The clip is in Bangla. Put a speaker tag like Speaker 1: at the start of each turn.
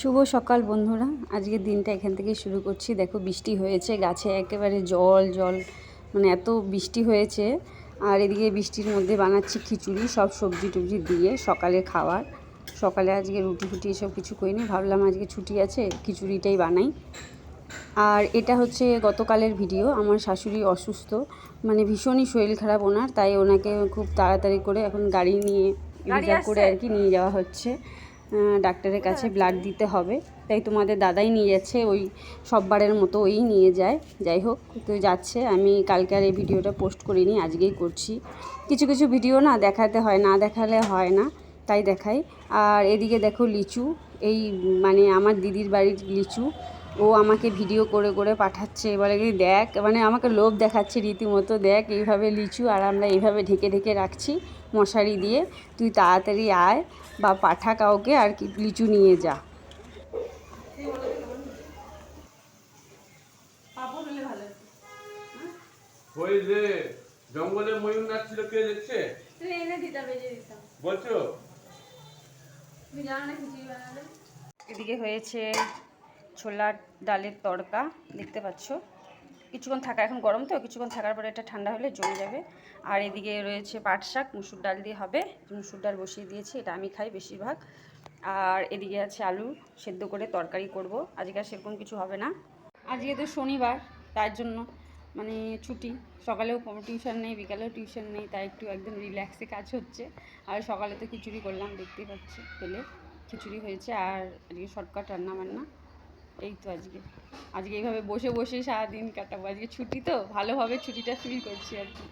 Speaker 1: শুভ সকাল বন্ধুরা, আজকের দিনটা এখান থেকে শুরু করছি। দেখো বৃষ্টি হয়েছে, গাছে একেবারে জল জল, মানে এত বৃষ্টি হয়েছে। আর এদিকে বৃষ্টির মধ্যে বানাচ্ছি খিচুড়ি, সব সবজি টবজি দিয়ে সকালে খাওয়ার। সকালে আজকে রুটি ফুটি এসব কিছু করিনি, ভাবলাম আজকে ছুটি আছে খিচুড়িটাই বানাই। আর এটা হচ্ছে গতকালের ভিডিও। আমার শাশুড়ি অসুস্থ, মানে ভীষণই শরীর খারাপ ওনার, তাই ওনাকে খুব তাড়াতাড়ি করে এখন গাড়ি নিয়ে রিজার্ভ করে আর কি নিয়ে যাওয়া হচ্ছে ডাক্তারের কাছে। ব্লাড দিতে হবে, তাই তোমাদের দাদাই নিয়ে যাচ্ছে, ওই সববারের মতো ওই নিয়ে যায়। যাই হোক, তো যাচ্ছে। আমি কালকে আর এই ভিডিওটা পোস্ট করিনি, আজকেই করছি। কিছু কিছু ভিডিও না দেখাতে হয়, না দেখালে হয় না, তাই দেখাই। আর এদিকে দেখো লিচু, এই মানে আমার দিদির বাড়ির লিচু, ও আমাকে ভিডিও করে করে পাঠাচ্ছে। এবারে কি দেখ, মানে আমাকে লোভ দেখাচ্ছে রীতিমতো, দেখ এইভাবে লিচু, আর আমরা এইভাবে ঢেকে ঢেকে রাখছি মশারি দিয়ে, তুই তাড়াতাড়ি আয় বা পাঠা কাউকে আর কি লিচু নিয়ে যা।
Speaker 2: ওই যে জঙ্গলে ময়ূর নাচছিল, কে দেখছে? বলছো
Speaker 1: এদিকে হয়েছে ছোলার ডালের তড়কা, দেখতে পাচ্ছ। কিছুক্ষণ থাকা, এখন গরম তো, কিছুক্ষণ থাকার পরে এটা ঠান্ডা হলে জমে যাবে। আর এদিকে রয়েছে পাট শাক, মুসুর ডাল দিয়ে হবে, মুসুর ডাল বসিয়ে দিয়েছি, এটা আমি খাই বেশিরভাগ। আর এদিকে আছে আলু সেদ্ধ করে তরকারি করব, আজকে আর সেরকম কিছু হবে না। আজকে তো শনিবার, তার জন্য মানে ছুটি, সকালেও কোনো টিউশন নেই, বিকালেও টিউশন নেই, তাই একটু একদম রিল্যাক্সে কাজ হচ্ছে। আর সকালে তো খিচুড়ি করলাম, দেখতেই পাচ্ছি পেলে খিচুড়ি হয়েছে। আর আজকে শর্টকাট রান্না বান্না, এই তো আজকে আজকে এইভাবে বসে বসেই সারাদিন কাটাবো। আজকে ছুটি তো, ভালোভাবে ছুটিটা ফিল করছি আর কি।